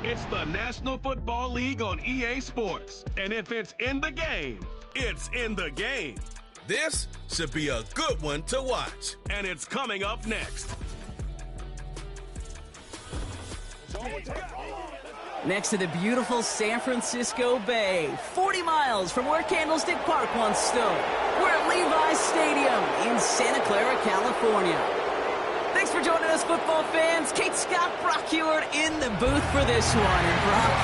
It's the National Football League on EA Sports. And if it's in the game, it's in the game. This should be a good one to watch. And it's coming up next. Next to the beautiful San Francisco Bay, 40 miles from where Candlestick Park once stood. We're at Levi's Stadium in Santa Clara, California. Thanks for joining us, football fans. Kate Scott, Brock Ewart in the booth for this one. And Brock,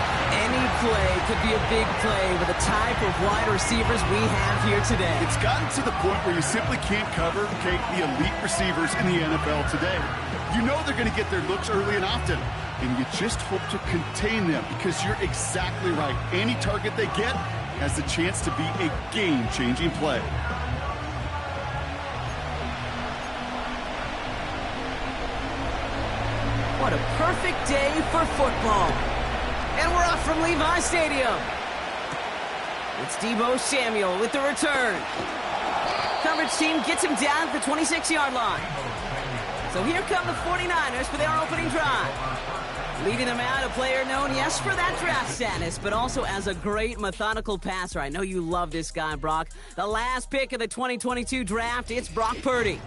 any play could be a big play with the type of wide receivers we have here today. It's gotten to the point where you simply can't cover, Kate, the elite receivers in the NFL today. You know they're going to get their looks early and often, and you just hope to contain them because you're exactly right. Any target they get has the chance to be a game-changing play. What a perfect day for football. And we're off from Levi's Stadium. It's Deebo Samuel with the return. Coverage team gets him down at the 26-yard line. So here come the 49ers for their opening drive. Leading them out, a player known, yes, for that draft status, but also as a great methodical passer. I know you love this guy, Brock. The last pick of the 2022 draft, it's Brock Purdy.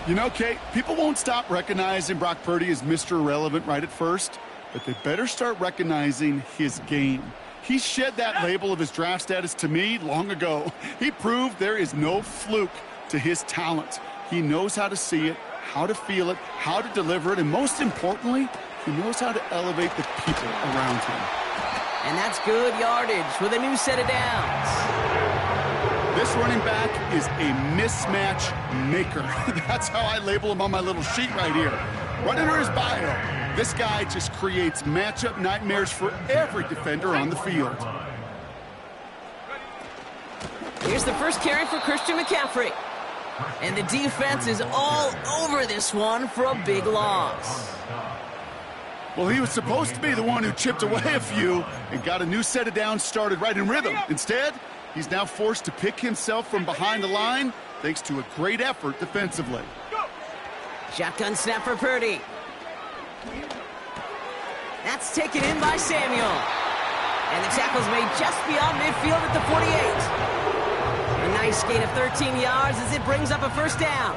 You know, Kate, people won't stop recognizing Brock Purdy as Mr. Irrelevant right at first, but they better start recognizing his game. He shed that label of his draft status to me long ago. He proved there is no fluke to his talent. He knows how to see it, how to feel it, how to deliver it, and most importantly, he knows how to elevate the people around him. And that's good yardage with a new set of downs. This running back is a mismatch maker. That's how I label him on my little sheet right here. Right under his bio, this guy just creates matchup nightmares for every defender on the field. Here's the first carry for Christian McCaffrey. And the defense is all over this one for a big loss. Well, he was supposed to be the one who chipped away a few and got a new set of downs started right in rhythm. Instead, he's now forced to pick himself from behind the line thanks to a great effort defensively. Shotgun snap for Purdy. That's taken in by Samuel. And the tackle's made just beyond midfield at the 48. A nice gain of 13 yards as it brings up a first down.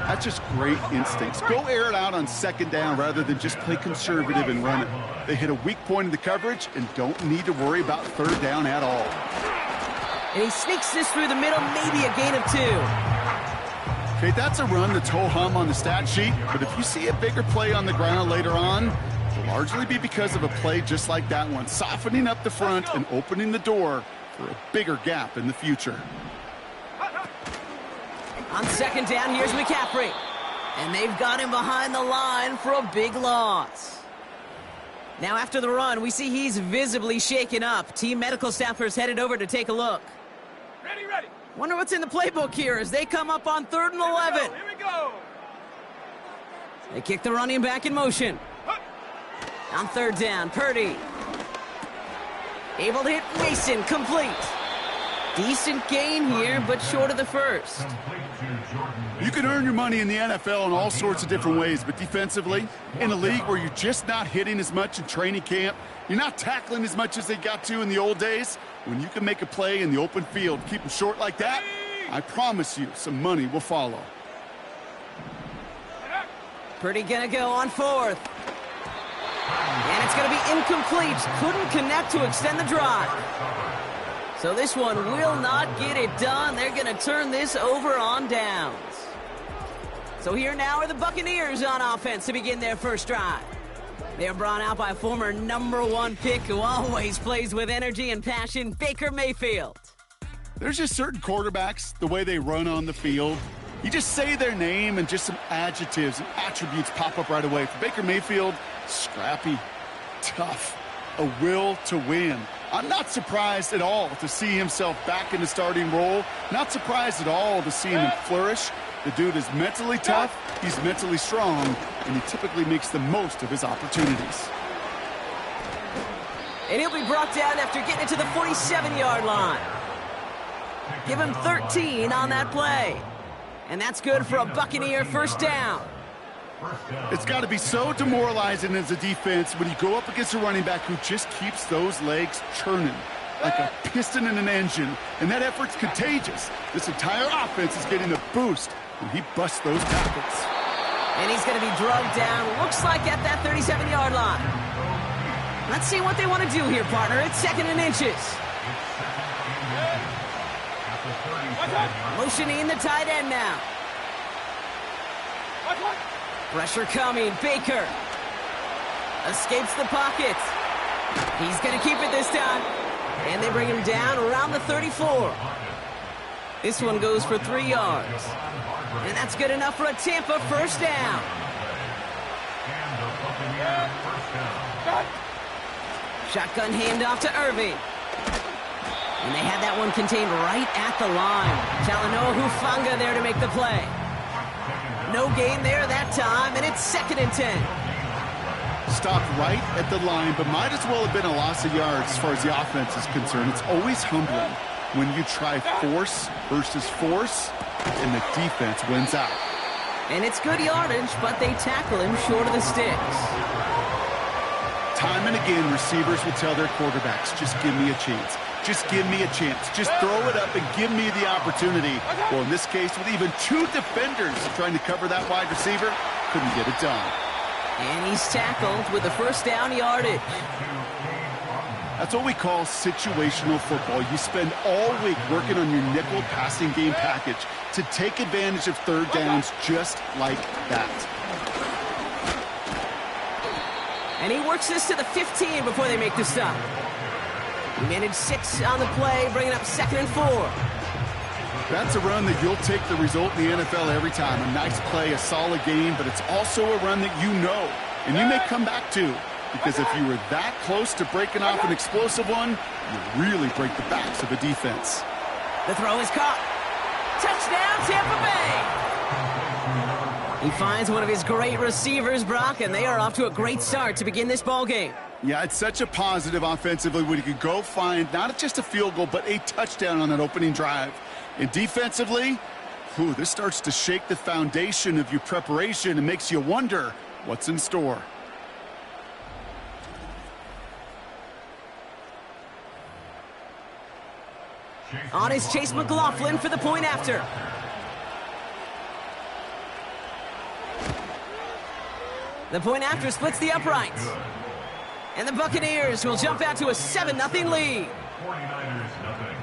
That's just great instincts. Go air it out on second down rather than just play conservative and run it. They hit a weak point in the coverage and don't need to worry about third down at all. And he sneaks this through the middle, maybe a gain of 2. Okay, that's a run that's ho-hum on the stat sheet, but if you see a bigger play on the ground later on, it'll largely be because of a play just like that one, softening up the front and opening the door for a bigger gap in the future. On second down, here's McCaffrey. And they've got him behind the line for a big loss. Now after the run, we see he's visibly shaken up. Team medical staffers headed over to take a look. Ready. Wonder what's in the playbook here as they come up on 3rd and 11. Here we go. They kick the running back in motion. On 3rd down, Purdy. Able to hit Mason, complete. Decent gain here, but short of the first. You can earn your money in the NFL in all sorts of different ways, but defensively, in a league where you're just not hitting as much in training camp, you're not tackling as much as they got to in the old days, when you can make a play in the open field, keep them short like that, I promise you some money will follow. Purdy gonna go on 4th. And it's gonna be incomplete. Couldn't connect to extend the drive. So this one will not get it done. They're going to turn this over on downs. So here now are the Buccaneers on offense to begin their first drive. They are brought out by a former #1 pick who always plays with energy and passion, Baker Mayfield. There's just certain quarterbacks, the way they run on the field. You just say their name and just some adjectives and attributes pop up right away. For Baker Mayfield, scrappy, tough, a will to win. I'm not surprised at all to see himself back in the starting role. Not surprised at all to see him flourish. The dude is mentally tough, he's mentally strong, and he typically makes the most of his opportunities. And he'll be brought down after getting it to the 47-yard line. Give him 13 on that play. And that's good for a Buccaneer first down. It's got to be so demoralizing as a defense when you go up against a running back who just keeps those legs churning like a piston in an engine, and that effort's contagious. This entire offense is getting a boost when he busts those tackles. And he's going to be drugged down, looks like at that 37-yard line. Let's see what they want to do here, partner. It's 2nd and inches. Motioning the tight end now. Pressure coming. Baker escapes the pocket. He's going to keep it this time. And they bring him down around the 34. This one goes for 3 yards. And that's good enough for a Tampa first down. Shotgun handoff to Irving. And they had that one contained right at the line. Talanoa Hufanga there to make the play. No gain there that time, and it's 2nd and 10. Stopped right at the line, but might as well have been a loss of yards as far as the offense is concerned. It's always humbling when you try force versus force, and the defense wins out. And it's good yardage, but they tackle him short of the sticks. Time and again, receivers will tell their quarterbacks, just give me a chance. Just give me a chance. Just throw it up and give me the opportunity. Well, in this case, with even 2 defenders trying to cover that wide receiver, couldn't get it done. And he's tackled with the first down yardage. That's what we call situational football. You spend all week working on your nickel passing game package to take advantage of 3rd downs just like that. And he works this to the 15 before they make the stop. He managed 6 on the play, bringing up 2nd and 4. That's a run that you'll take the result in the NFL every time. A nice play, a solid game, but it's also a run that you know, and you may come back to, because if you were that close to breaking off an explosive one, you really break the backs of a defense. The throw is caught. Touchdown, Tampa Bay! He finds one of his great receivers, Brock, and they are off to a great start to begin this ball game. Yeah, it's such a positive offensively when you can go find not just a field goal, but a touchdown on that opening drive. And defensively, this starts to shake the foundation of your preparation and makes you wonder what's in store. On is Chase McLaughlin for the point after. The point after splits the uprights. And the Buccaneers will jump out to a 7-0 lead. 49ers nothing.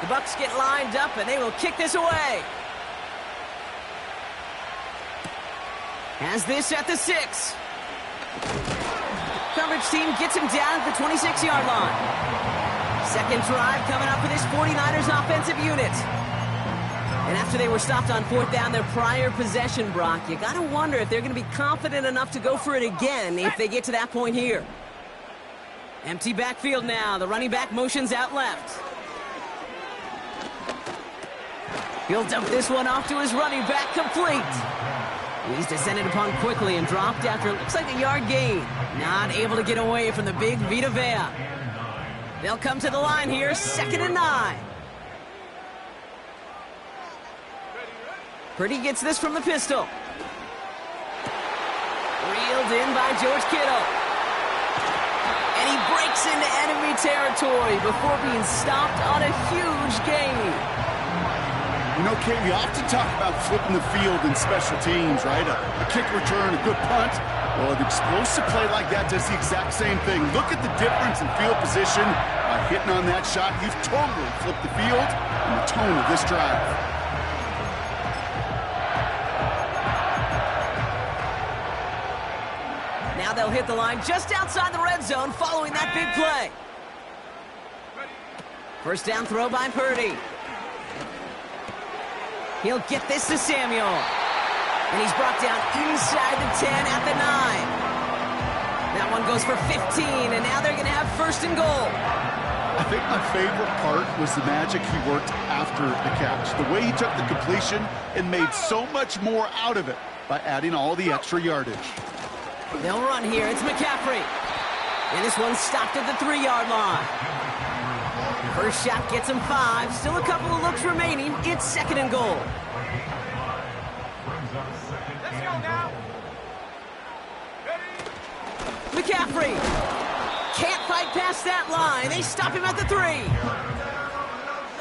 The Bucs get lined up, and they will kick this away. Has this at the 6. Coverage team gets him down at the 26-yard line. 2nd drive coming up for this 49ers offensive unit. And after they were stopped on 4th down, their prior possession, Brock, you got to wonder if they're going to be confident enough to go for it again if they get to that point here. Empty backfield now. The running back motions out left. He'll dump this one off to his running back, complete. He's descended upon quickly and dropped after it looks like a yard gain. Not able to get away from the big Vita Vea. They'll come to the line here, 2nd and 9. Purdy gets this from the pistol. Reeled in by George Kittle. And he breaks into enemy territory before being stopped on a huge gain. You know, Kate, we often talk about flipping the field in special teams, right? A kick return, a good punt. Well, an explosive play like that does the exact same thing. Look at the difference in field position. By hitting on that shot, you've totally flipped the field and the tone of this drive. Now they'll hit the line just outside the red zone following that big play. First down throw by Purdy. He'll get this to Samuel. And he's brought down inside the 10 at the 9. That one goes for 15, and now they're going to have 1st and goal. I think my favorite part was the magic he worked after the catch. The way he took the completion and made so much more out of it by adding all the extra yardage. They'll run here. It's McCaffrey. And this one's stopped at the 3-yard line. First shot gets him 5. Still a couple of looks remaining. It's 2nd and goal. Let's go now. McCaffrey can't fight past that line. They stop him at the 3.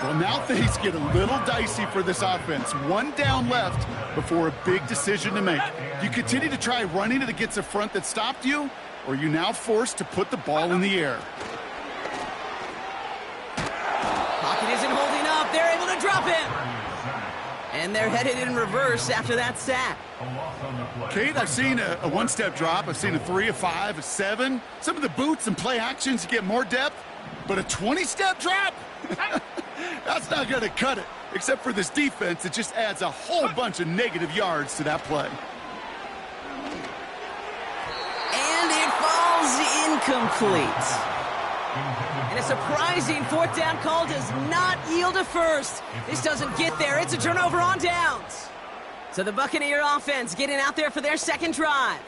Well, now things get a little dicey for this offense. 1 down left before a big decision to make. You continue to try running it against a front that stopped you, or are you now forced to put the ball in the air? Pocket isn't holding up. They're able to drop him. And they're headed in reverse after that sack. Kate, I've seen a one-step drop. I've seen a 3, a 5, a 7. Some of the boots and play actions get more depth, but a 20-step drop? That's not going to cut it. Except for this defense, it just adds a whole bunch of negative yards to that play. And it falls incomplete. And a surprising 4th down call does not yield a first. This doesn't get there. It's a turnover on downs. So the Buccaneer offense getting out there for their 2nd drive.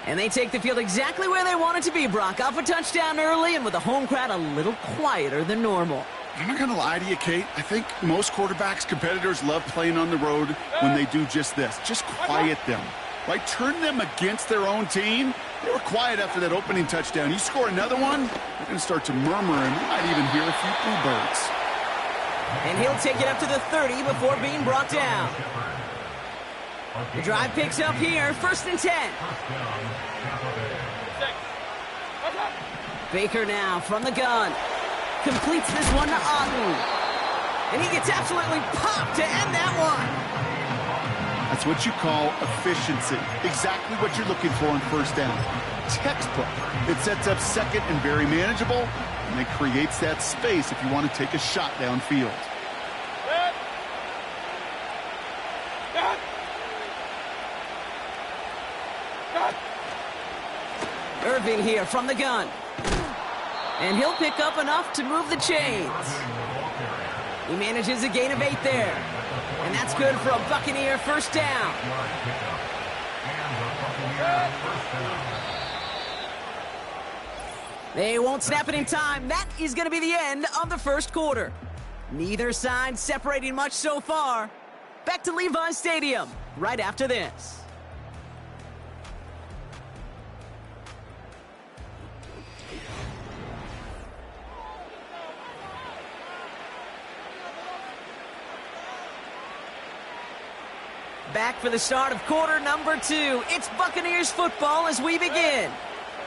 And they take the field exactly where they want it to be, Brock. Off a touchdown early and with the home crowd a little quieter than normal. I'm not going to lie to you, Kate. I think most quarterbacks, competitors love playing on the road when they do just this. Just quiet them. Right? Turn them against their own team. They were quiet after that opening touchdown. You score another one, they're going to start to murmur, and you might even hear a few bluebirds. And he'll take it up to the 30 before being brought down. The drive picks up here, 1st and 10. Baker now from the gun. Completes this one to Otten. And he gets absolutely popped to end that one. That's what you call efficiency. Exactly what you're looking for on 1st down. Textbook. It sets up 2nd and very manageable, and it creates that space if you want to take a shot downfield. Irving here from the gun. And he'll pick up enough to move the chains. He manages a gain of 8 there. And that's good for a Buccaneer 1st down. They won't snap it in time. That is going to be the end of the 1st quarter. Neither side separating much so far. Back to Levi's Stadium right after this. Back for the start of quarter number 2. It's Buccaneers football as we begin.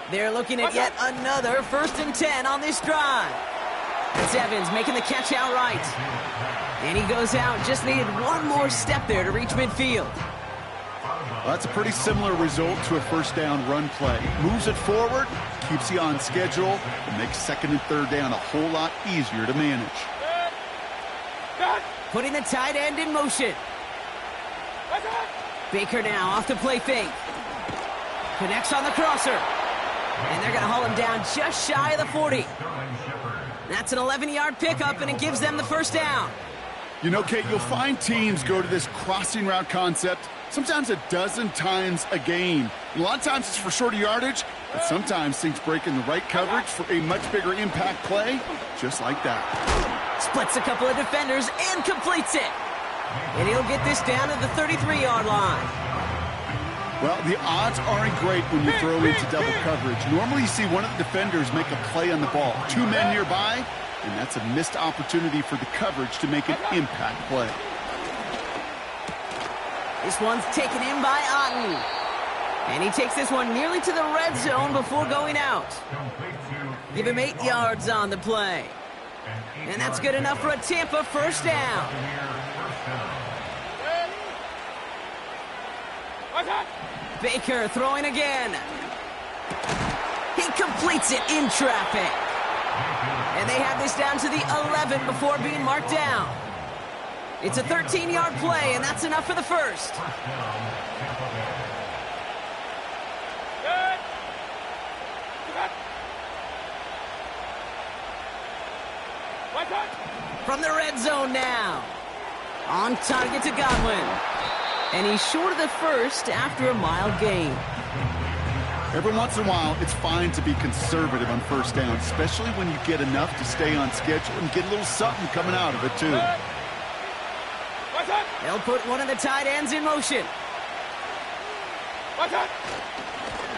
They're looking at yet another 1st and 10 on this drive. It's Evans making the catch outright. And he goes out. Just needed one more step there to reach midfield. Well, that's a pretty similar result to a 1st down run play. Moves it forward, keeps you on schedule, and makes 2nd and 3rd down a whole lot easier to manage. Putting the tight end in motion. Baker now off the play fake. Connects on the crosser. And they're going to haul him down just shy of the 40. That's an 11-yard pickup, and it gives them the 1st down. You know, Kate, you'll find teams go to this crossing route concept sometimes a dozen times a game. And a lot of times it's for shorter yardage, but sometimes things break in the right coverage for a much bigger impact play, just like that. Splits a couple of defenders and completes it. And he'll get this down to the 33-yard line. Well, the odds aren't great when you throw into double coverage. Normally you see one of the defenders make a play on the ball. 2 men nearby, and that's a missed opportunity for the coverage to make an impact play. This one's taken in by Otten. And he takes this one nearly to the red zone before going out. Give him 8 yards on the play. And that's good enough for a Tampa 1st down. Baker throwing again. He completes it in traffic. And they have this down to the 11 before being marked down. It's a 13-yard play, and that's enough for the 1st. From the red zone now. On target to Godwin. And he's short of the 1st after a mild gain. Every once in a while, it's fine to be conservative on first down, especially when you get enough to stay on schedule and get a little something coming out of it, too. They'll put one of the tight ends in motion.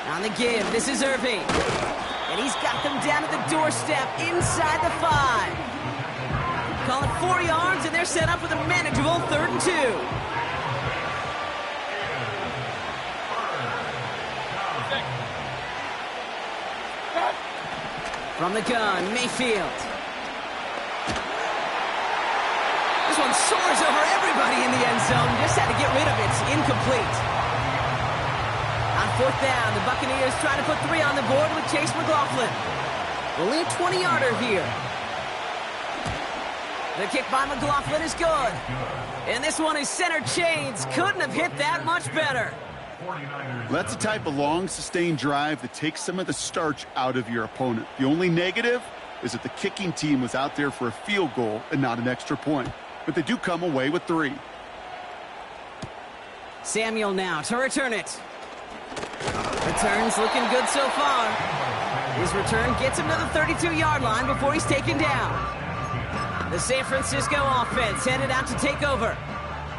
On the give, this is Irving. And he's got them down at the doorstep inside the 5. Call it 4 yards, and they're set up with a manageable 3rd and 2. From the gun, Mayfield. This one soars over everybody in the end zone. Just had to get rid of it. It's incomplete. On 4th down, the Buccaneers trying to put 3 on the board with Chase McLaughlin. Only a 20-yarder here. The kick by McLaughlin is good. And this one is center chains. Couldn't have hit that much better. That's the type of long, sustained drive that takes some of the starch out of your opponent. The only negative is that the kicking team was out there for a field goal and not an extra point. But they do come away with 3. Samuel now to return it. Return's looking good so far. His return gets him to the 32-yard line before he's taken down. The San Francisco offense headed out to take over.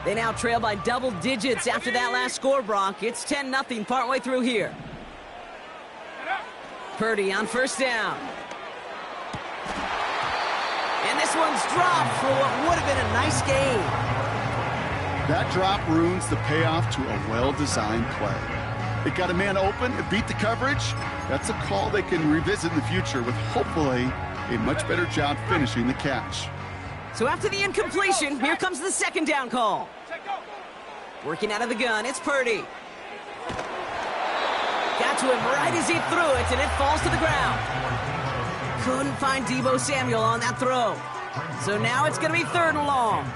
They now trail by double digits after that last score, Bronk. It's 10-0 partway through here. Purdy on 1st down. And this one's dropped for what would have been a nice game. That drop ruins the payoff to a well-designed play. It got a man open, it beat the coverage. That's a call they can revisit in the future with hopefully a much better job finishing the catch. So after the incompletion, here comes the 2nd down call. Working out of the gun, it's Purdy. Got to him right as he threw it, and it falls to the ground. Couldn't find Deebo Samuel on that throw. So now it's going to be 3rd and long.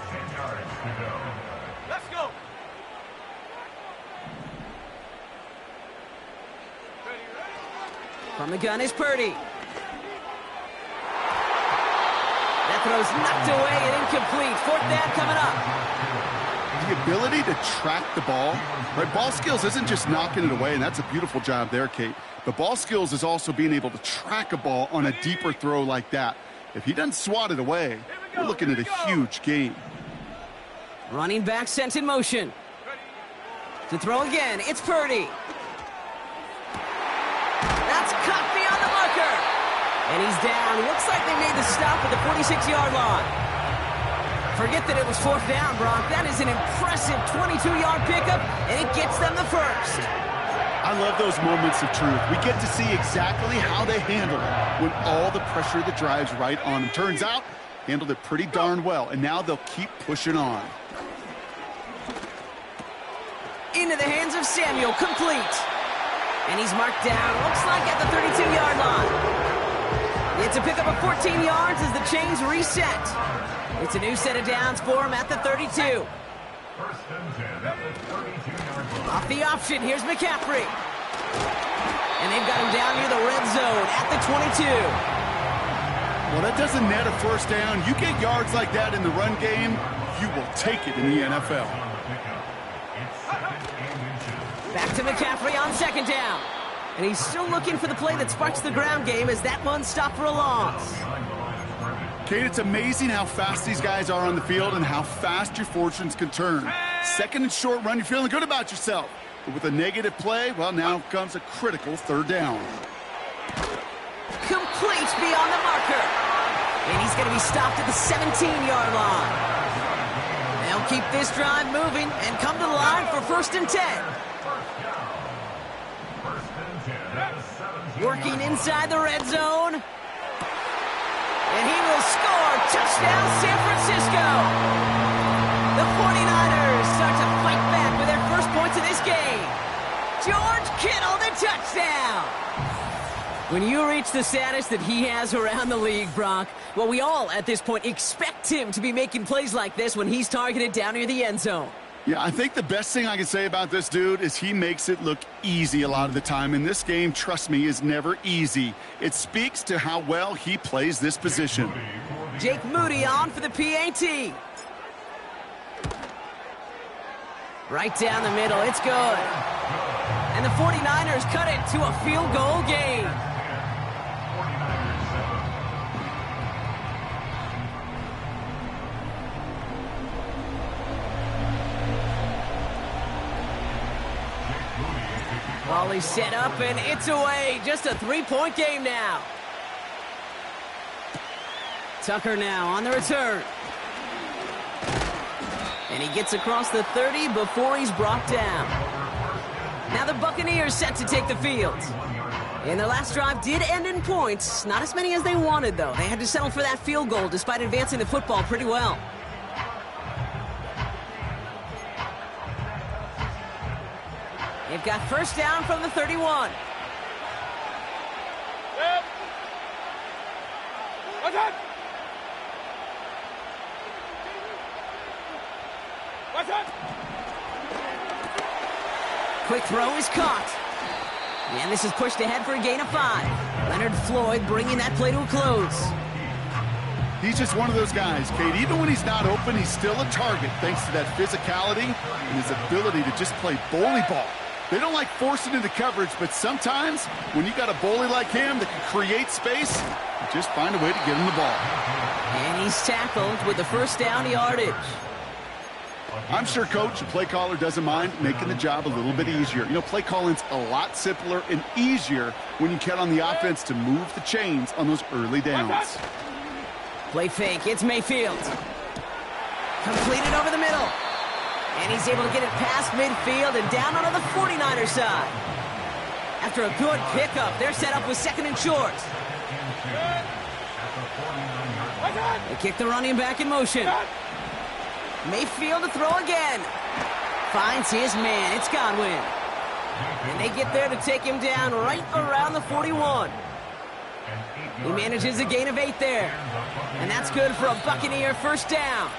Let's go. From the gun is Purdy. That throw's knocked away and incomplete. 4th down coming up. The ability to track the ball, right? Ball skills isn't just knocking it away, and that's a beautiful job there, Kate. The ball skills is also being able to track a ball on a deeper throw like that. If he doesn't swat it away, we're looking at a huge gain. Running back sent in motion. To throw again, it's Purdy. That's caught beyond the marker. And he's down. Looks like they made the stop at the 46-yard line. Forget that it was 4th down, Brock. That is an impressive 22-yard pickup, and it gets them the 1st. I love those moments of truth. We get to see exactly how they handle it when all the pressure that drives right on them. Turns out, handled it pretty darn well, and now they'll keep pushing on. Into the hands of Samuel, complete. And he's marked down, looks like at the 32-yard line. It's a pickup of 14 yards as the chains reset. It's a new set of downs for him at the 32. Off the option, here's McCaffrey. And they've got him down near the red zone at the 22. Well, that doesn't net a 1st down. You get yards like that in the run game, you will take it in the NFL. Back to McCaffrey on 2nd down. And he's still looking for the play that sparks the ground game as that one stopped for a loss. Kate, it's amazing how fast these guys are on the field and how fast your fortunes can turn. 2nd and short run, you're feeling good about yourself. But with a negative play, well, now comes a critical 3rd down. Complete beyond the marker. And he's going to be stopped at the 17-yard line. They'll keep this drive moving and come to the line for 1st and 10. Working inside the red zone. And he will score. Touchdown, San Francisco. The 49ers start to fight back with their 1st points of this game. George Kittle, the touchdown. When you reach the status that he has around the league, Brock, well, we all at this point expect him to be making plays like this when he's targeted down near the end zone. Yeah, I think the best thing I can say about this dude is he makes it look easy a lot of the time. And this game, trust me, is never easy. It speaks to how well he plays this position. Jake Moody on for the PAT. Right down the middle, it's good. And And the 49ers cut it to a field goal game. Volley set up, and it's away. Just a three-point game now. Tucker now on the return. And he gets across the 30 before he's brought down. Now the Buccaneers set to take the field. And their last drive did end in points. Not as many as they wanted, though. They had to settle for that field goal despite advancing the football pretty well. They've got first down from the 31. Quick throw is caught. And this is pushed ahead for a gain of 5. Leonard Floyd bringing that play to a close. He's just one of those guys, Kate. Even when he's not open, he's still a target thanks to that physicality and his ability to just play bully ball. They don't like forcing into coverage, but sometimes when you got a bully like him that can create space, you just find a way to get him the ball. And he's tackled with the first down yardage. I'm sure coach and play caller doesn't mind making the job a little bit easier. You know, play calling's a lot simpler and easier when you count on the offense to move the chains on those early downs. Play fake, it's Mayfield. Completed over the middle. And he's able to get it past midfield and down onto the 49er side. After a good pickup, they're set up with second and short. They kick the running back in motion. Mayfield to throw again. Finds his man. It's Godwin. And they get there to take him down right around the 41. He manages a gain of 8 there. And that's good for a Buccaneer first down.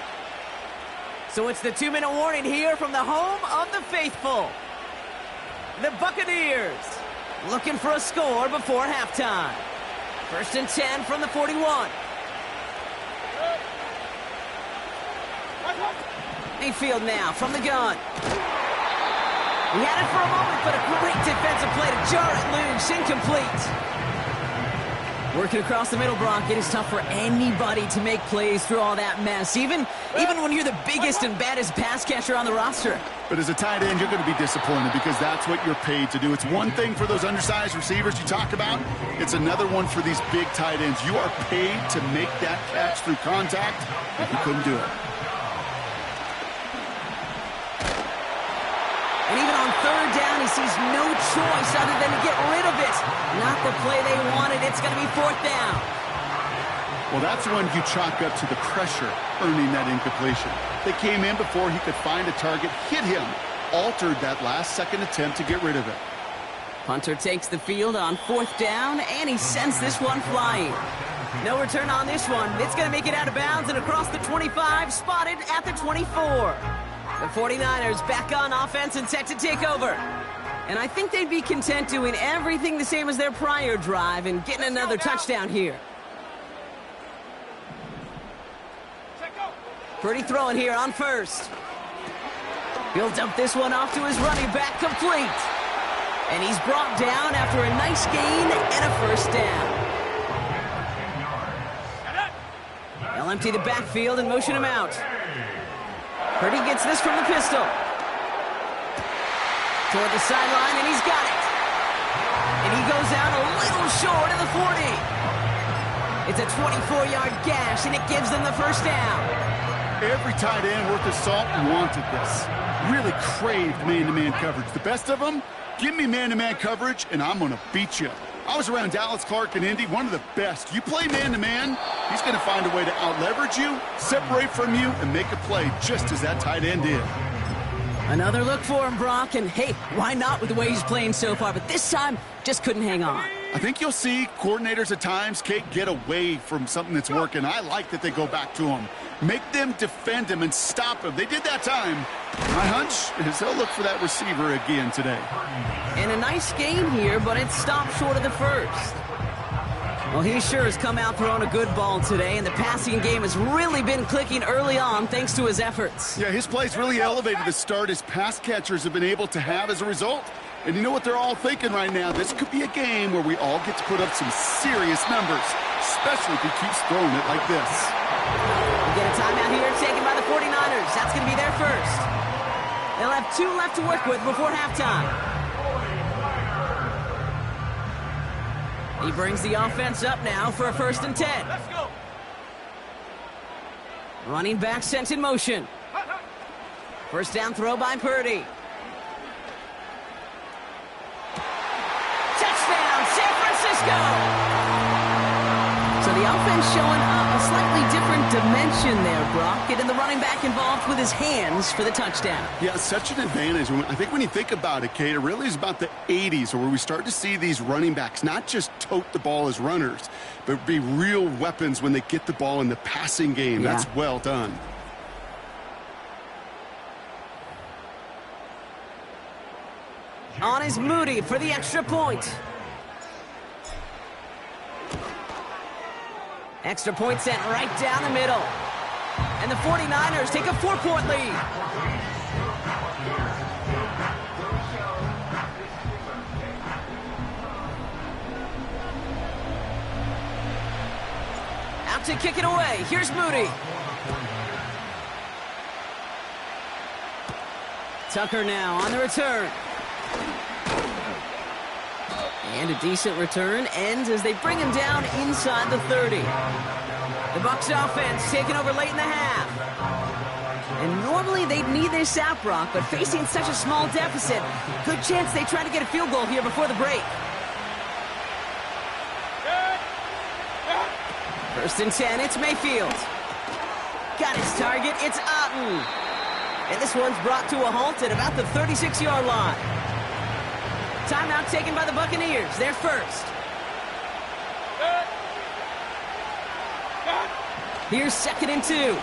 So it's the 2-minute warning here from the home of the faithful. The Buccaneers looking for a score before halftime. First and 10 from the 41. Mayfield now from the gun. He had it for a moment, but a great defensive play to jar it loose. Incomplete. Working across the middle, Brock. It is tough for anybody to make plays through all that mess, even when you're the biggest and baddest pass catcher on the roster. But as a tight end, you're going to be disappointed because that's what you're paid to do. It's one thing for those undersized receivers you talked about. It's another one for these big tight ends. You are paid to make that catch through contact, and you couldn't do it. And even on third down, he sees no choice other than to get rid of it. Not the play they wanted. It's going to be fourth down. Well, that's when you chalk up to the pressure earning that incompletion. They came in before he could find a target, hit him, altered that last-second attempt to get rid of it. Punter takes the field on fourth down, and he sends this one flying. No return on this one. It's going to make it out of bounds and across the 25, spotted at the 24. The 49ers back on offense and set to take over. And I think they'd be content doing everything the same as their prior drive and getting another touchdown here. Pretty throwing here on first. He'll dump this one off to his running back, complete. And he's brought down after a nice gain and a first down. They'll empty the backfield and motion him out. Purdy gets this from the pistol. Toward the sideline, and he's got it. And he goes out a little short of the 40. It's a 24-yard gash, and it gives them the first down. Every tight end worth his salt wanted this. Really craved man-to-man coverage. The best of them, give me man-to-man coverage, and I'm going to beat you. I was around Dallas Clark and Indy, one of the best. You play man-to-man, he's going to find a way to out-leverage you, separate from you, and make a play just as that tight end did. Another look for him, Brock, and hey, why not with the way he's playing so far? But this time, just couldn't hang on. I think you'll see coordinators at times, Kate, get away from something that's working. I like that they go back to him. Make them defend him and stop him. They did that time. My hunch is he'll look for that receiver again today. And a nice gain here, but it stopped short of the first. Well, he sure has come out throwing a good ball today, and the passing game has really been clicking early on thanks to his efforts. Yeah, his play's really elevated the start his pass catchers have been able to have as a result. And you know what they're all thinking right now? This could be a game where we all get to put up some serious numbers, especially if he keeps throwing it like this. We get a timeout here taken by the 49ers. That's going to be their first. They'll have 2 left to work with before halftime. He brings the offense up now for a 1st and 10. Let's go. Running back sent in motion. First down throw by Purdy. Touchdown, San Francisco! So the offense showing a slightly different dimension there, Brock. Getting the running back involved with his hands for the touchdown. Yeah, such an advantage. I think when you think about it, Kate, it really is about the 80s where we start to see these running backs not just tote the ball as runners, but be real weapons when they get the ball in the passing game. Yeah. That's well done. On is Moody for the extra point. Extra point sent right down the middle. And the 49ers take a 4-point lead. Out to kick it away. Here's Moody. Tucker now on the return. And a decent return ends as they bring him down inside the 30. The Bucs offense taking over late in the half. And normally they'd need this out, Brock, but facing such a small deficit, good chance they try to get a field goal here before the break. 1st and 10, it's Mayfield. Got his target, it's Otten. And this one's brought to a halt at about the 36-yard line. Timeout taken by the Buccaneers. They're first. Here's 2nd and 2.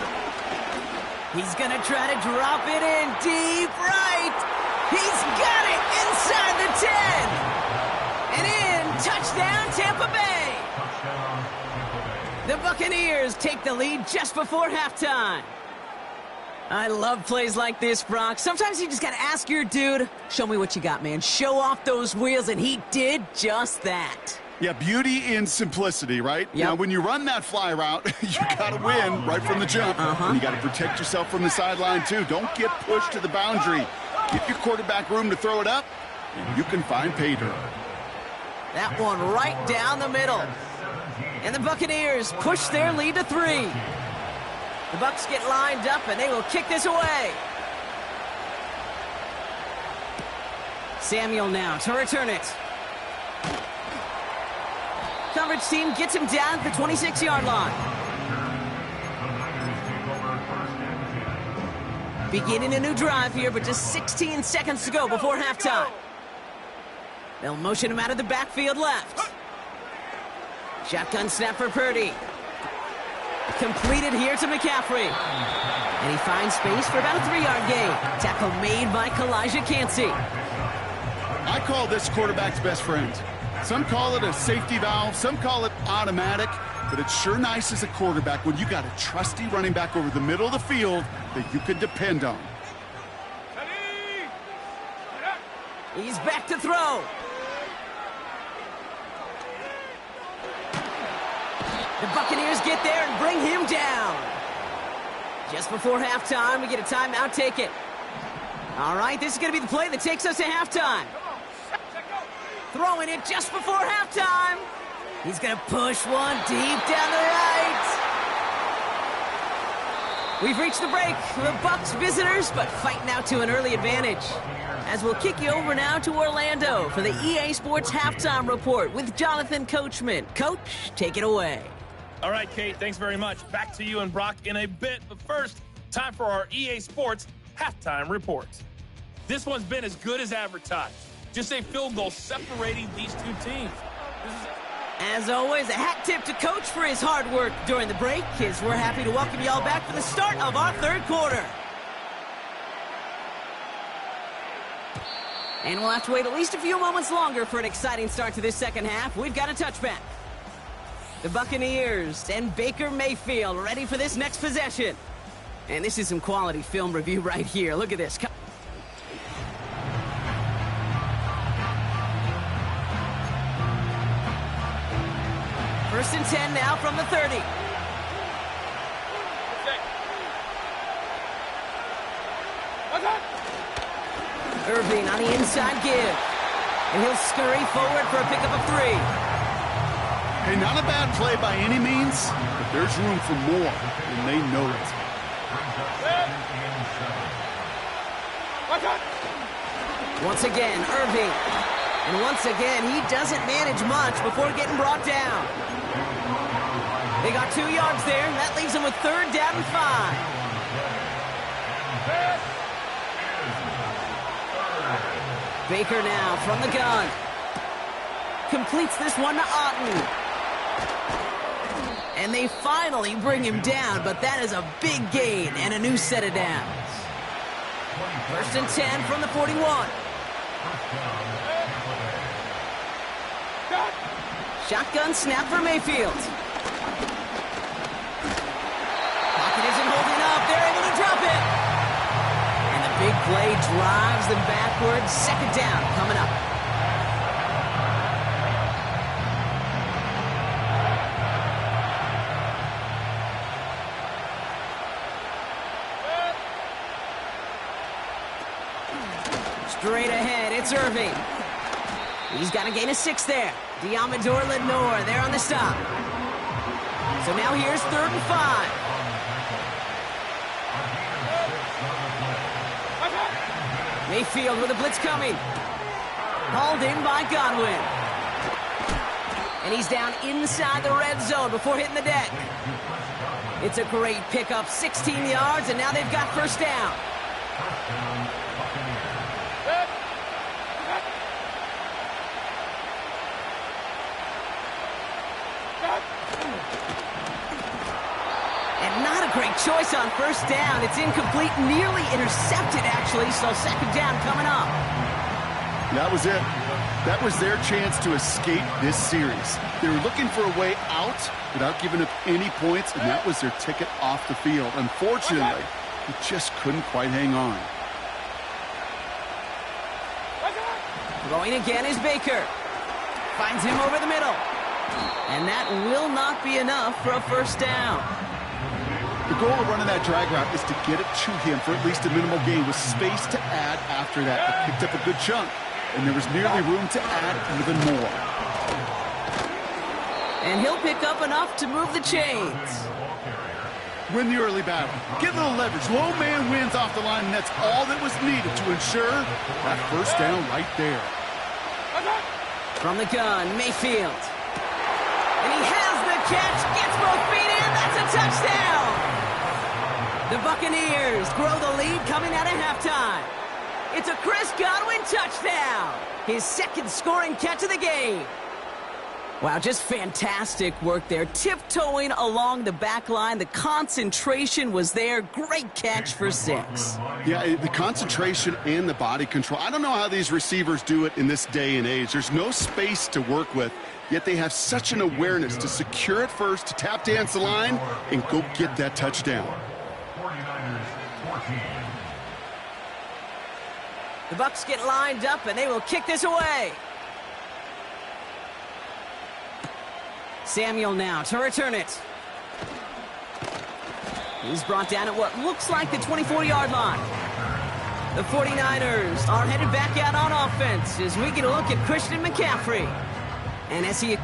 He's going to try to drop it in deep right. He's got it inside the 10. And in. Touchdown, Tampa Bay. The Buccaneers take the lead just before halftime. I love plays like this, Brock. Sometimes you just got to ask your dude, show me what you got, man. Show off those wheels, and he did just that. Yeah, beauty in simplicity, right? Yep. Now, when you run that fly route, you got to win right from the jump. And you got to protect yourself from the sideline, too. Don't get pushed to the boundary. Give your quarterback room to throw it up, and you can find pay dirt. That one right down the middle. And the Buccaneers push their lead to 3. The Bucs get lined up, and they will kick this away. Samuel now to return it. Coverage team gets him down at the 26-yard line. Beginning a new drive here, but just 16 seconds to go before halftime. They'll motion him out of the backfield left. Shotgun snap for Purdy. Completed here to McCaffrey. And he finds space for about a 3-yard gain. Tackle made by Kalijah Cansey. I call this quarterback's best friend. Some call it a safety valve, some call it automatic, but it's sure nice as a quarterback when you got a trusty running back over the middle of the field that you can depend on. He's back to throw. The Buccaneers get there and bring him down. Just before halftime, we get a timeout, take it. All right, this is going to be the play that takes us to halftime. Throwing it just before halftime. He's going to push one deep down the right. We've reached the break. The Bucs visitors, but fighting out to an early advantage. As we'll kick you over now to Orlando for the EA Sports Halftime Report with Jonathan Coachman. Coach, take it away. All right, Kate, thanks very much. Back to you and Brock in a bit. But first, time for our EA Sports Halftime Report. This one's been as good as advertised. Just a field goal separating these two teams. As always, a hat tip to Coach for his hard work during the break, as we're happy to welcome you all back for the start of our third quarter. And we'll have to wait at least a few moments longer for an exciting start to this second half. We've got a touchback. The Buccaneers and Baker Mayfield ready for this next possession. And this is some quality film review right here. Look at this. First and 10 now from the 30. Irving on the inside give. And he'll scurry forward for a pickup of 3. Hey, not a bad play by any means, but there's room for more, and they know it. Once again, Irving. And once again, he doesn't manage much before getting brought down. They got 2 yards there, and that leaves them with 3rd down and 5. Baker now from the gun. Completes this one to Otten. And they finally bring him down, but that is a big gain and a new set of downs. First and 10 from the 41. Shotgun snap for Mayfield. Pocket isn't holding up. They're able to drop it. And the big play drives them backwards. 2nd down coming up. Straight ahead, it's Irving. He's got a gain of 6 there. Diamador Lenore there on the stop. So now here's 3rd and 5. Mayfield with a blitz coming. Hauled in by Godwin. And he's down inside the red zone before hitting the deck. It's a great pickup, 16 yards, and now they've got 1st down. Not a great choice on 1st down. It's incomplete, nearly intercepted, actually, so 2nd down coming up. That was it. That was their chance to escape this series. They were looking for a way out without giving up any points, and that was their ticket off the field. Unfortunately, they just couldn't quite hang on. Throwing again is Baker. Finds him over the middle. And that will not be enough for a 1st down. The goal of running that drag route is to get it to him for at least a minimal gain with space to add after that. They picked up a good chunk, and there was nearly room to add even more. And he'll pick up enough to move the chains. Win the early battle. Get a little leverage. Low man wins off the line, and that's all that was needed to ensure that 1st down right there. From the gun, Mayfield. And he has the catch, gets both feet in, that's a touchdown! The Buccaneers grow the lead coming out of halftime. It's a Chris Godwin touchdown, his 2nd scoring catch of the game. Wow, just fantastic work there. Tiptoeing along the back line. The concentration was there. Great catch for 6. Yeah, the concentration and the body control. I don't know how these receivers do it in this day and age. There's no space to work with, yet they have such an awareness to secure it first, to tap dance the line, and go get that touchdown. 49ers 14. The Bucs get lined up, and they will kick this away. Samuel now to return it. He's brought down at what looks like the 24-yard line. The 49ers are headed back out on offense as we get a look at Christian McCaffrey. And as he...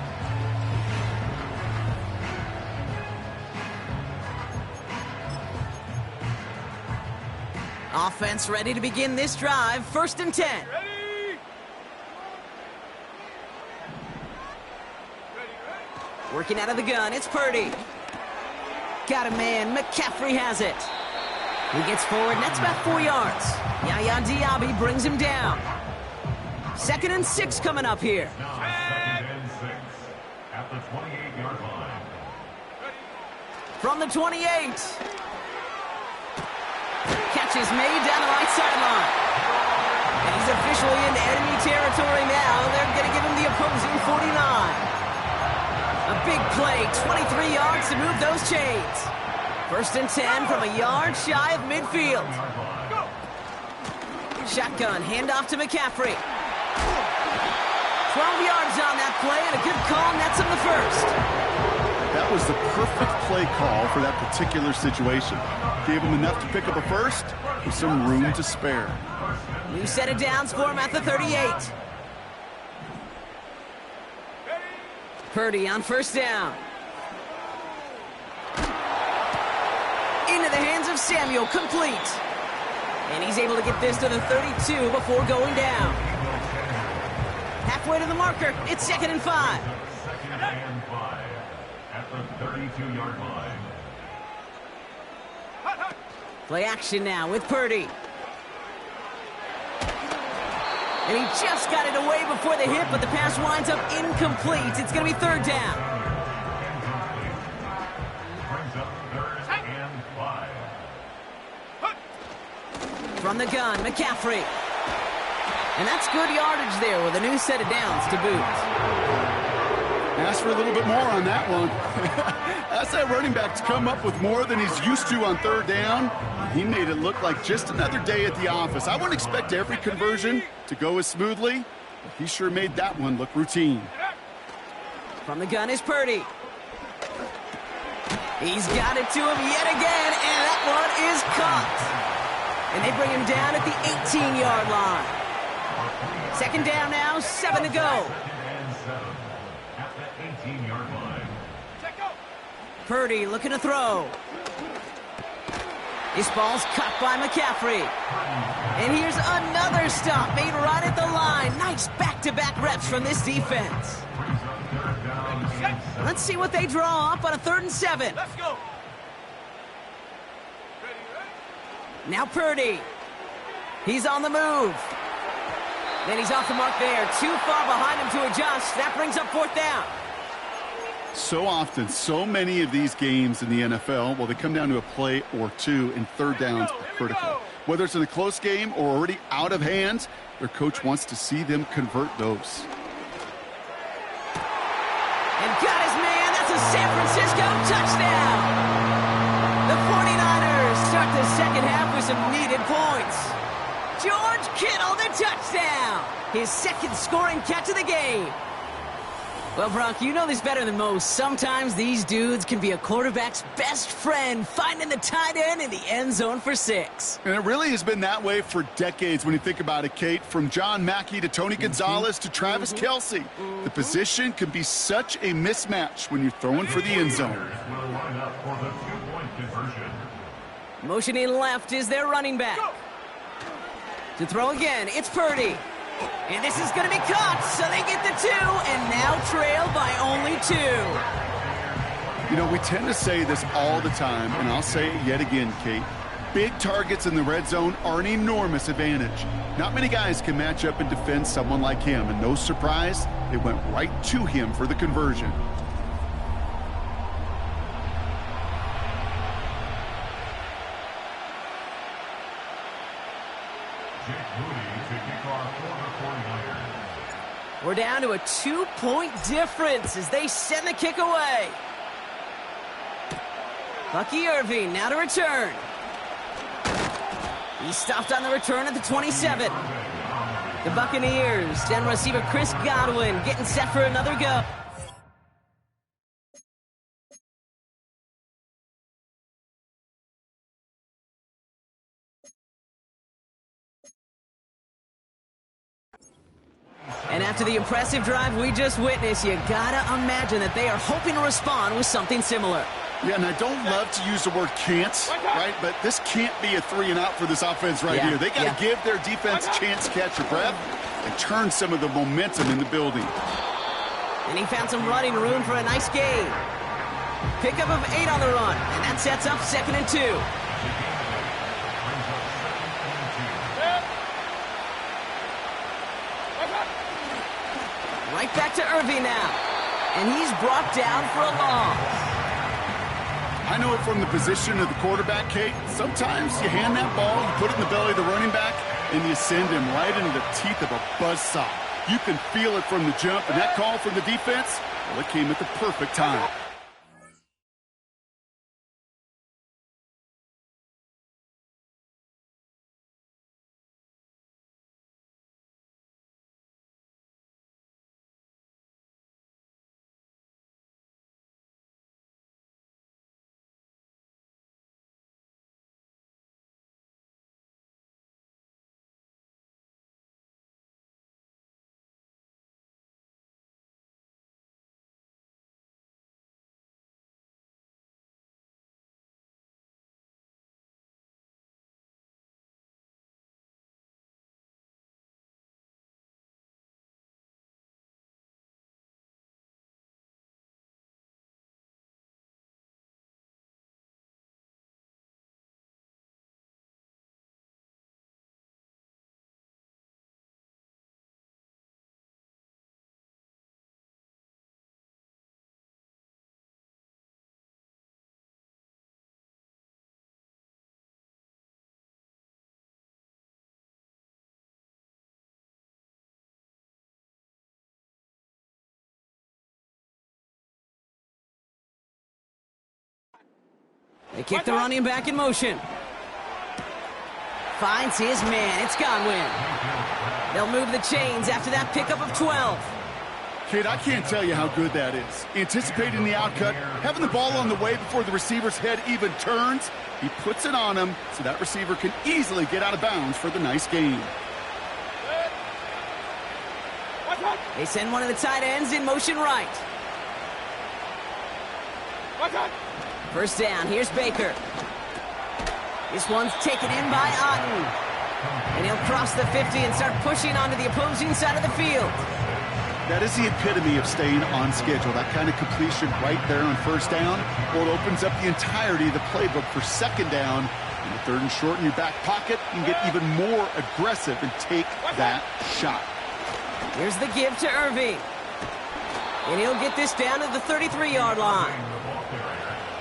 Offense ready to begin this drive. 1st and 10. Working out of the gun, it's Purdy. Got a man, McCaffrey has it. He gets forward, and that's about 4 yards. Yaya Diaby brings him down. 2nd and 6 coming up here. Now 2nd and 6 at the 28-yard line. From the 28. Catch is made down the right sideline. And he's officially in enemy territory now. They're going to give him the opposing 49. A big play, 23 yards to move those chains. 1st and 10 from a yard shy of midfield. Shotgun, handoff to McCaffrey. 12 yards on that play, and a good call nets him the 1st. That was the perfect play call for that particular situation. Gave him enough to pick up a first with some room to spare. New set of downs for him at the 38. Purdy on first down. Into the hands of Samuel, complete. And he's able to get this to the 32 before going down. Halfway to the marker, it's 2nd and 5. 2nd and 5 at the 32-yard line. Play action now with Purdy. And he just got it away before the hit, but the pass winds up incomplete. It's going to be 3rd down. Brings up 3rd and 5. From the gun, McCaffrey. And that's good yardage there with a new set of downs to boot. Ask for a little bit more on that one. Ask that running back to come up with more than he's used to on 3rd down. He made it look like just another day at the office. I wouldn't expect every conversion to go as smoothly, but he sure made that one look routine. From the gun is Purdy. He's got it to him yet again, and that one is caught. And they bring him down at the 18-yard line. 2nd down now, 7 to go. 2nd and 7 at the 18-yard line. Purdy looking to throw. This ball's caught by McCaffrey. And here's another stop made right at the line. Nice back-to-back reps from this defense. Let's see what they draw up on a 3rd and 7. Let's go. Now Purdy. He's on the move. Then he's off the mark there. Too far behind him to adjust. That brings up 4th down. So often, so many of these games in the NFL, well, they come down to a play or two, and 3rd downs are critical. Whether it's in a close game or already out of hand, their coach wants to see them convert those. And got his man. That's a San Francisco touchdown. The 49ers start the 2nd half with some needed points. George Kittle, the touchdown. His 2nd scoring catch of the game. Well, Brock, you know this better than most. Sometimes these dudes can be a quarterback's best friend, finding the tight end in the end zone for 6. And it really has been that way for decades when you think about it, Kate. From John Mackey to Tony Gonzalez to Travis Kelce. The position can be such a mismatch when you're throwing for the end zone. Will line up for the 2-point conversion. Motioning left is their running back. To throw again, it's Purdy. And this is going to be caught, so they get the 2, and now trail by only 2. You know, we tend to say this all the time, and I'll say it yet again, Kate. Big targets in the red zone are an enormous advantage. Not many guys can match up and defend someone like him, and no surprise, it went right to him for the conversion. We're down to a 2-point difference as they send the kick away. Bucky Irving now to return. He stopped on the return at the 27. The Buccaneers then receiver Chris Godwin getting set for another go. And after the impressive drive we just witnessed, you gotta imagine that they are hoping to respond with something similar. Yeah, and I don't love to use the word can't, right? But this can't be a 3-and-out for this offense right here. They got to give their defense a chance to catch their breath and turn some of the momentum in the building. And he found some running room for a nice gain. Pickup of 8 on the run, and that sets up 2nd and 2. Right back to Irving now. And he's brought down for a loss. I know it from the position of the quarterback, Kate. Sometimes you hand that ball, you put it in the belly of the running back, and you send him right into the teeth of a buzzsaw. You can feel it from the jump, and that call from the defense, well, it came at the perfect time. They kick the running back in motion. Finds his man. It's Godwin. They'll move the chains after that pickup of 12. Kid, I can't tell you how good that is. Anticipating the outcut, having the ball on the way before the receiver's head even turns. He puts it on him so that receiver can easily get out of bounds for the nice gain. They send one of the tight ends in motion right. First down, here's Baker. This one's taken in by Otten. And he'll cross the 50 and start pushing onto the opposing side of the field. That is the epitome of staying on schedule. That kind of completion right there on first down. Well, it opens up the entirety of the playbook for second down. In the third and short in your back pocket, you can get even more aggressive and take that shot. Here's the give to Irving. And he'll get this down to the 33-yard line.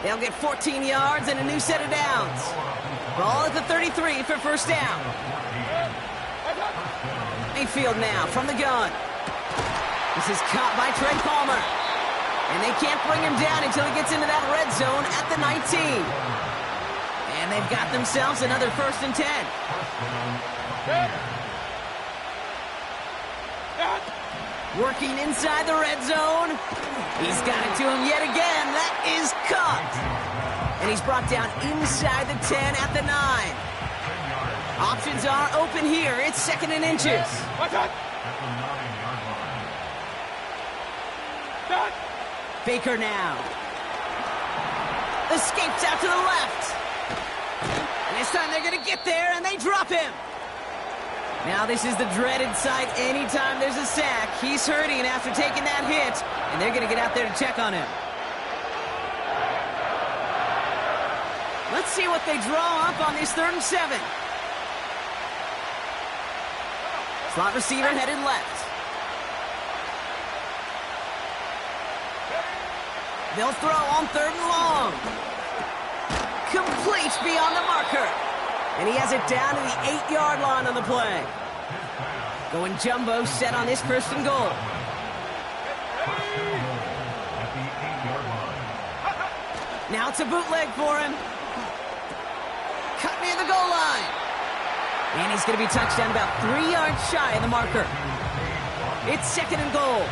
They'll get 14 yards and a new set of downs. Ball at the 33 for first down. Mayfield now from the gun. This is caught by Trey Palmer. And they can't bring him down until he gets into that red zone at the 19. And they've got themselves another 1st and 10. Working inside the red zone. He's got it to him yet again. That is caught. And he's brought down inside the 10 at the 9. Options are open here. It's 2nd and inches. Baker now. Escapes out to the left. And this time they're going to get there, and they drop him. Now this is the dreaded sight anytime there's a sack. He's hurting after taking that hit, and they're going to get out there to check on him. Let's see what they draw up on this 3rd and 7. Slot receiver headed left. They'll throw on 3rd and long. Complete beyond the marker. And he has it down to the 8-yard line on the play. Going jumbo set on this 1st and goal. Now it's a bootleg for him. Cut near the goal line. And he's going to be touched down about 3 yards shy of the marker. It's 2nd and goal.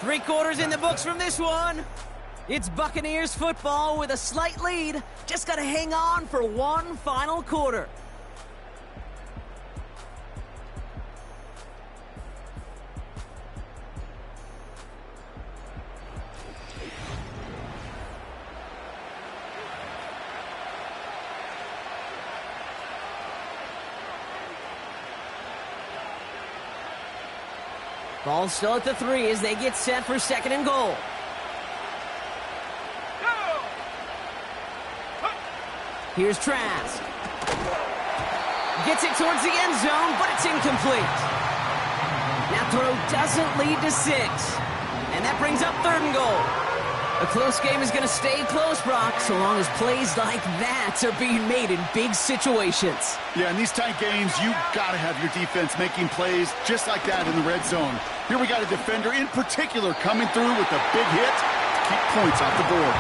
Three-quarters in the books from this one. It's Buccaneers football with a slight lead. Just got to hang on for one final quarter. Ball still at the 3 as they get set for 2nd and goal. Here's Trask. Gets it towards the end zone, but it's incomplete. That throw doesn't lead to 6. And that brings up 3rd and goal. A close game is going to stay close, Brock, so long as plays like that are being made in big situations. Yeah, in these tight games, you got to have your defense making plays just like that in the red zone. Here we got a defender in particular coming through with a big hit to keep points off the board.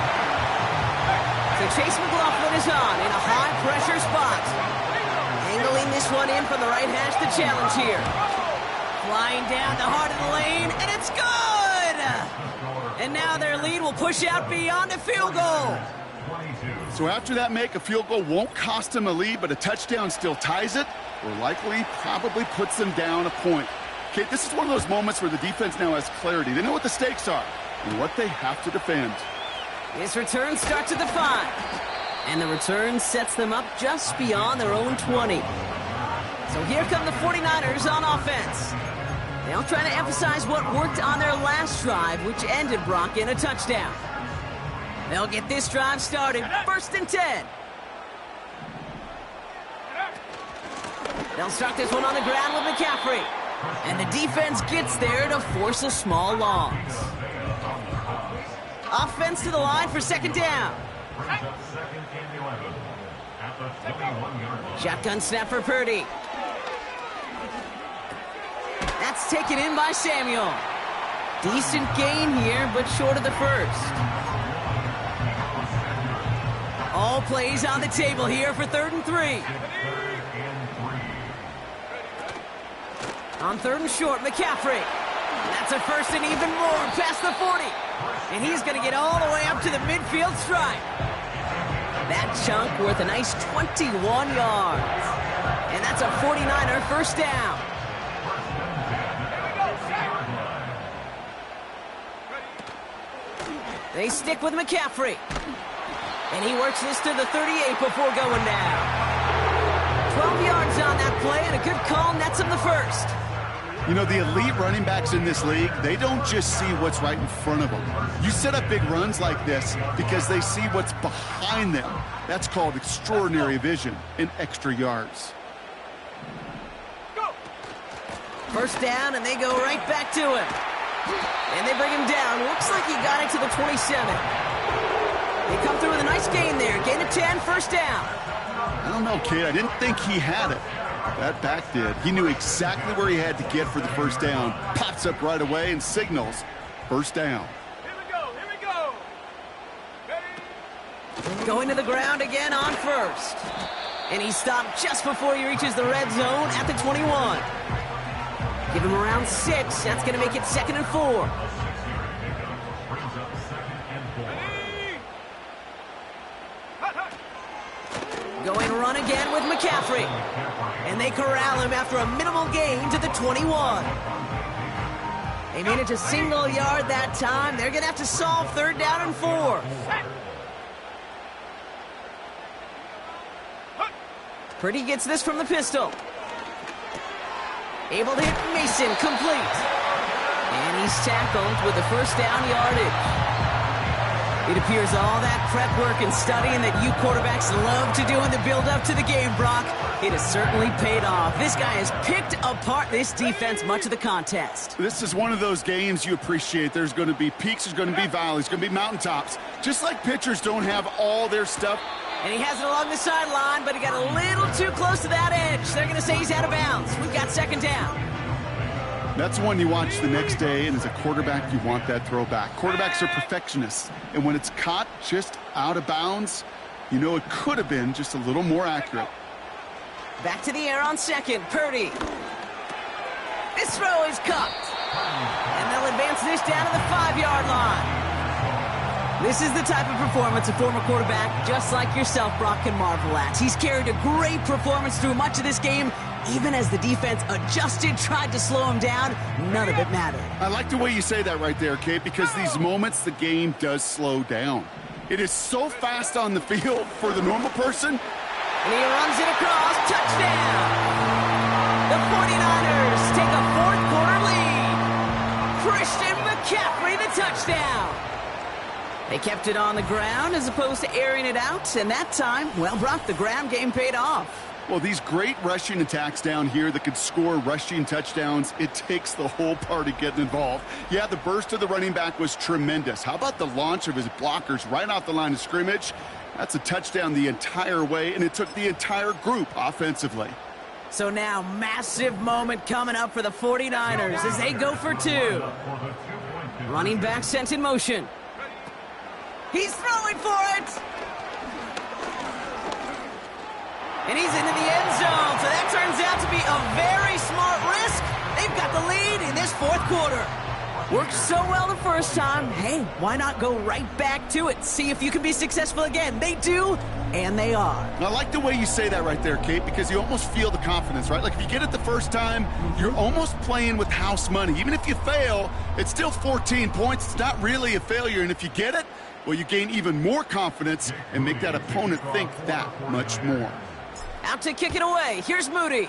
So Chase McLaughlin is on in a high-pressure spot. Angling this one in from the right hash to challenge here. Flying down the heart of the lane, and it's good! And now their lead will push out beyond a field goal. So after that make, a field goal won't cost them a lead, but a touchdown still ties it, or likely probably puts them down a point. Okay, this is one of those moments where the defense now has clarity. They know what the stakes are and what they have to defend. This return starts at the 5. And the return sets them up just beyond their own 20. So here come the 49ers on offense. They'll try to emphasize what worked on their last drive, which ended, Brock, in a touchdown. They'll get this drive started, 1st and 10. They'll start this one on the ground with McCaffrey. And the defense gets there to force a small loss. Offense to the line for 2nd down. Shotgun snap for Purdy. That's taken in by Samuel. Decent gain here, but short of the first. All plays on the table here for 3rd and 3. On 3rd and short, McCaffrey. That's a first and even more past the 40. And he's going to get all the way up to the midfield stripe. That chunk worth a nice 21 yards. And that's a 49er first down. They stick with McCaffrey. And he works this to the 38 before going down. 12 yards on that play, and a good call nets him the first. You know, the elite running backs in this league, they don't just see what's right in front of them. You set up big runs like this because they see what's behind them. That's called extraordinary vision and extra yards. First down, and they go right back to him. And they bring him down. Looks like he got it to the 27. They come through with a nice gain there. Gain of 10, first down. I don't know, kid. I didn't think he had it. That back did. He knew exactly where he had to get for the first down. Pops up right away and signals first down. Here we go. Ready? Going to the ground again on first. And he stopped just before he reaches the red zone at the 21. Give him around 6. That's going to make it 2nd and 4. Going run again with McCaffrey. And they corral him after a minimal gain to the 21. They made it to single yard that time. They're going to have to solve 3rd down and 4. Purdy gets this from the pistol. Able to hit Mason, complete. And he's tackled with the first down yardage. It appears all that prep work and studying that you quarterbacks love to do in the build-up to the game, Brock, it has certainly paid off. This guy has picked apart this defense much of the contest. This is one of those games you appreciate. There's going to be peaks, there's going to be valleys, there's going to be mountaintops. Just like pitchers don't have all their stuff. And he has it along the sideline, but he got a little too close to that edge. They're going to say he's out of bounds. We've got 2nd down. That's one you watch the next day, and as a quarterback, you want that throw back. Quarterbacks are perfectionists, and when it's caught just out of bounds, you know it could have been just a little more accurate. Back to the air on 2nd, Purdy. This throw is caught. And they'll advance this down to the 5-yard line. This is the type of performance a former quarterback, just like yourself, Brock, can marvel at. He's carried a great performance through much of this game. Even as the defense adjusted, tried to slow him down, none of it mattered. I like the way you say that right there, Kate, because these moments the game does slow down. It is so fast on the field for the normal person. And he runs it across, touchdown! The 49ers take a 4th quarter lead. Christian McCaffrey, the touchdown. They kept it on the ground as opposed to airing it out, and that time, well, Brock, the ground game paid off. Well, these great rushing attacks down here that could score rushing touchdowns, it takes the whole party getting involved. Yeah, the burst of the running back was tremendous. How about the launch of his blockers right off the line of scrimmage? That's a touchdown the entire way, and it took the entire group offensively. So now, massive moment coming up for the 49ers as they go for 2. Running back sent in motion. He's throwing for it! And he's into the end zone, so that turns out to be a very smart risk. They've got the lead in this 4th quarter. Worked so well the first time. Hey, why not go right back to it? See if you can be successful again. They do, and they are. And I like the way you say that right there, Kate, because you almost feel the confidence, right? Like if you get it the first time, you're almost playing with house money. Even if you fail, it's still 14 points. It's not really a failure, and if you get it, well, you gain even more confidence and make that opponent think that much more. Out to kick it away. Here's Moody.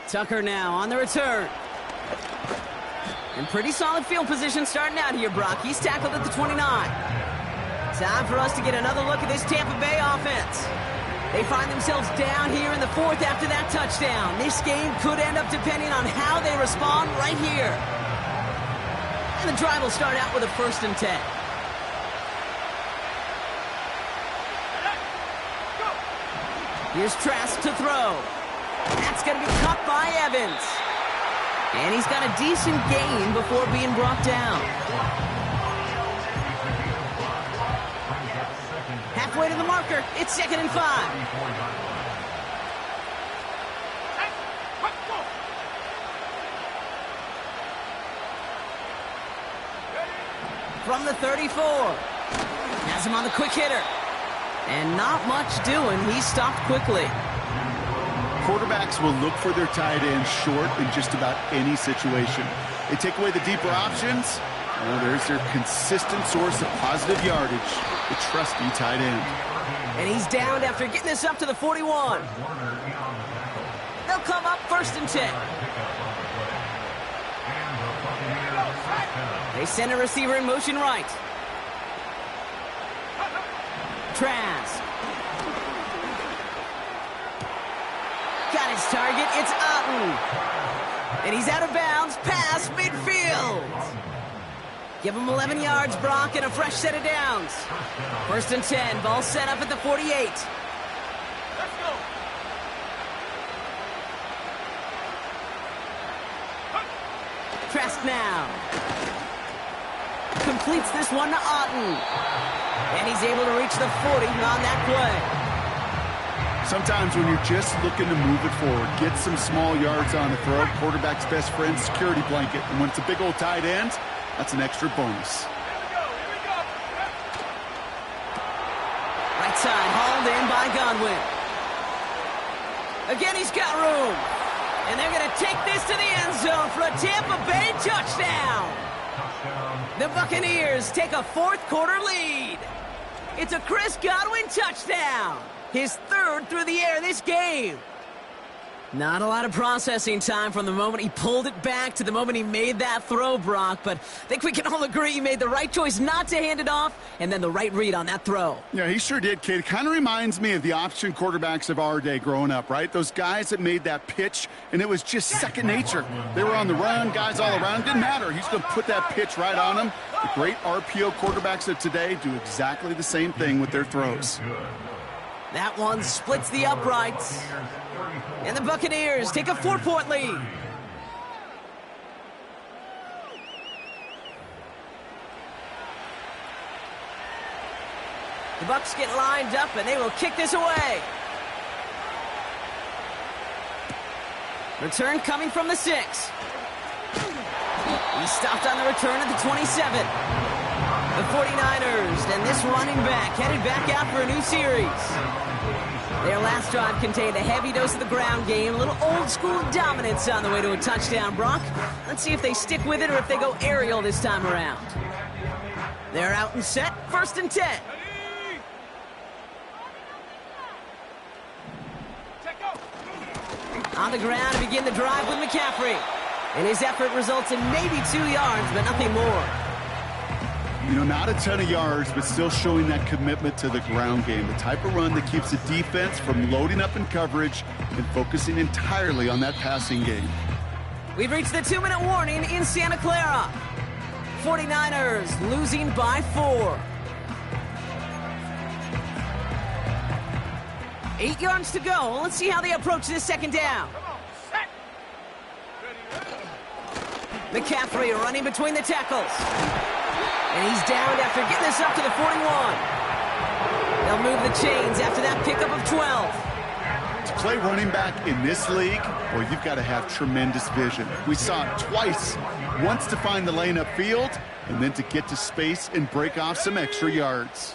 Tucker now on the return. And pretty solid field position starting out here, Brock. He's tackled at the 29. Time for us to get another look at this Tampa Bay offense. They find themselves down here in the 4th after that touchdown. This game could end up depending on how they respond right here. And the drive will start out with a 1st and 10. Here's Trask to throw. That's going to be caught by Evans. And he's got a decent gain before being brought down. Halfway to the marker. It's 2nd and 5. From the 34. Has him on the quick hitter. And not much doing. He stopped quickly. Quarterbacks will look for their tight end short in just about any situation. They take away the deeper options. Oh, there's their consistent source of positive yardage, the trusty tight end. And he's downed after getting this up to the 41. They'll come up 1st and 10. They send a receiver in motion right. Trask. Got his target. It's Otten. And he's out of bounds past midfield. Give him 11 yards, Brock, and a fresh set of downs. 1st and 10. Ball set up at the 48. Let's go. Trask now. Completes this one to Otten. And he's able to reach the 40 on that play. Sometimes when you're just looking to move it forward, get some small yards on the throw, quarterback's best friend, security blanket. And when it's a big old tight end, that's an extra bonus. Right side, hauled in by Godwin. Again, he's got room. And they're going to take this to the end zone for a Tampa Bay touchdown. The Buccaneers take a 4th quarter lead. It's a Chris Godwin touchdown. His 3rd through the air this game. Not a lot of processing time from the moment he pulled it back to the moment he made that throw, Brock. But I think we can all agree he made the right choice not to hand it off and then the right read on that throw. Yeah, he sure did, kid. Kind of reminds me of the option quarterbacks of our day growing up, right? Those guys that made that pitch, and it was just second nature. They were on the run, guys all around. Didn't matter. He's going to put that pitch right on them. The great RPO quarterbacks of today do exactly the same thing with their throws. That one splits the uprights. And the Buccaneers take a 4-point lead. The Bucs get lined up, and they will kick this away. Return coming from the 6. He stopped on the return at the 27. The 49ers and this running back headed back out for a new series. Their last drive contained a heavy dose of the ground game, a little old-school dominance on the way to a touchdown, Brock. Let's see if they stick with it or if they go aerial this time around. They're out and set, 1st and 10. On the ground to begin the drive with McCaffrey. And his effort results in maybe 2 yards, but nothing more. You know, not a ton of yards, but still showing that commitment to the ground game. The type of run that keeps the defense from loading up in coverage and focusing entirely on that passing game. We've reached the 2-minute warning in Santa Clara. 49ers losing by 4. 8 yards to go. Let's see how they approach this 2nd down. McCaffrey running between the tackles. And he's downed after getting this up to the 41. They'll move the chains after that pickup of 12. To play running back in this league, well, you've got to have tremendous vision. We saw it twice. Once to find the lane upfield, and then to get to space and break off some extra yards.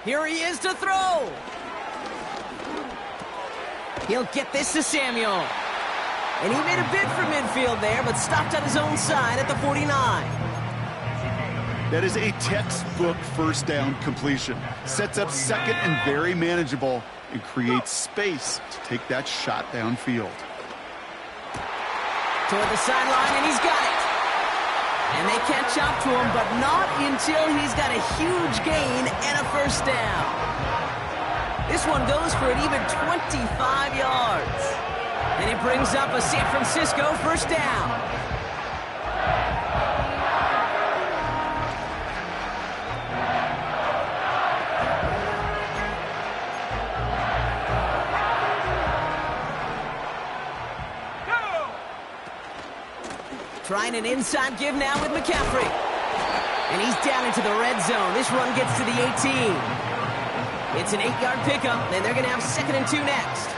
Here he is to throw. He'll get this to Samuel. And he made a bid for midfield there, but stopped on his own side at the 49. That is a textbook 1st down completion. Sets up 2nd and very manageable and creates space to take that shot downfield. Toward the sideline, and he's got it. And they catch up to him, but not until he's got a huge gain and a 1st down. This one goes for an even 25 yards. And it brings up a San Francisco 1st down. Trying an inside give now with McCaffrey. And he's down into the red zone. This run gets to the 18. It's an 8-yard pickup, and they're going to have 2nd and 2 next.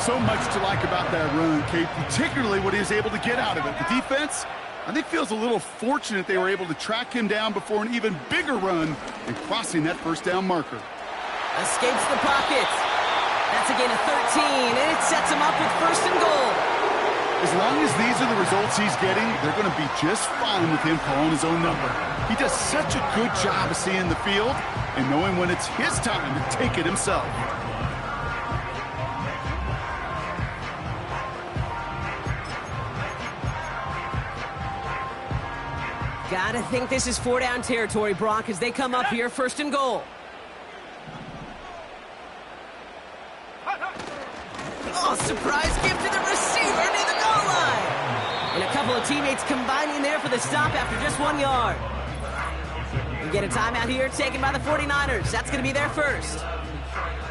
So much to like about that run, Kate, particularly what he was able to get out of it. The defense, I think, feels a little fortunate they were able to track him down before an even bigger run and crossing that first down marker. Escapes the pocket. That's a gain of 13, and it sets him up with 1st and goal. As long as these are the results he's getting, they're going to be just fine with him calling his own number. He does such a good job of seeing the field and knowing when it's his time to take it himself. Gotta think this is 4-down territory, Brock, as they come up here 1st and goal. Oh, surprise gift to the receiver near the goal line. And a couple of teammates combining there for the stop after just 1 yard. We get a timeout here taken by the 49ers. That's going to be their first.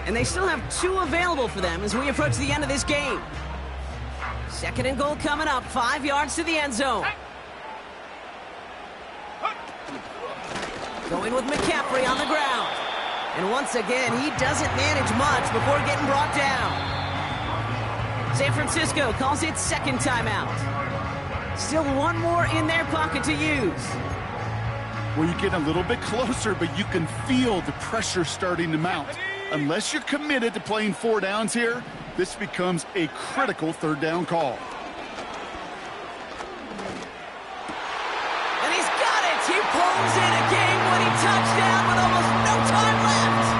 And they still have 2 available for them as we approach the end of this game. 2nd and goal coming up, 5 yards to the end zone. Going with McCaffrey on the ground. And once again, he doesn't manage much before getting brought down. San Francisco calls it 2nd timeout. Still 1 more in their pocket to use. Well, you get a little bit closer, but you can feel the pressure starting to mount. Unless you're committed to playing 4 downs here, this becomes a critical 3rd down call. And he's got it! He pulls in a game-winning touchdown with almost no time left!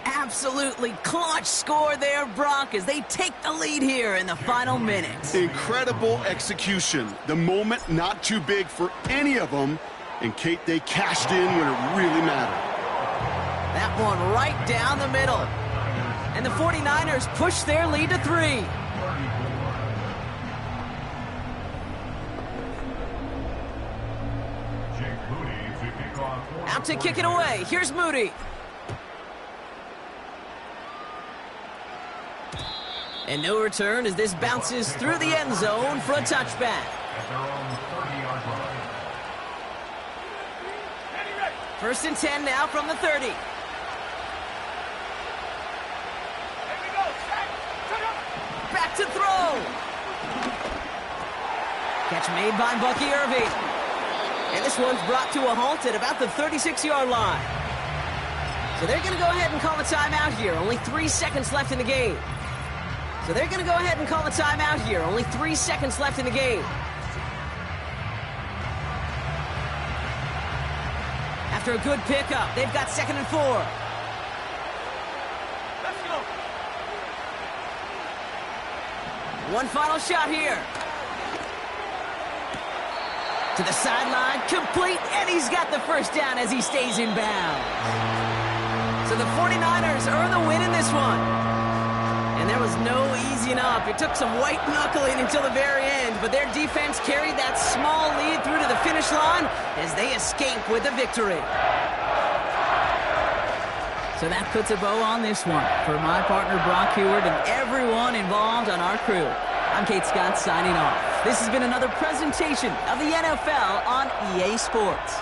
Absolutely clutch score there, Brock, as they take the lead here in the final minutes. Incredible execution. The moment not too big for any of them. And, Kate, they cashed in when it really mattered. That one right down the middle. And the 49ers push their lead to 3. Out to kick it away. Here's Moody. And no return as this bounces through the end zone for a touchback. First and 10 now from the 30. Back to throw. Catch made by Bucky Irving. And this one's brought to a halt at about the 36-yard line. So they're going to go ahead and call a timeout here. Only 3 seconds left in the game. So they're going to go ahead and call a timeout here. Only 3 seconds left in the game. After a good pickup, they've got 2nd and 4. Let's go. One final shot here. To the sideline, complete, and he's got the first down as he stays in bounds. So the 49ers earn the win in this one. And there was no easing up. It took some white knuckling until the very end, but their defense carried that small lead through to the finish line as they escape with a victory. So that puts a bow on this one. For my partner, Brock Heward, and everyone involved on our crew, I'm Kate Scott signing off. This has been another presentation of the NFL on EA Sports.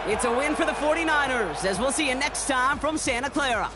It's a win for the 49ers, as we'll see you next time from Santa Clara.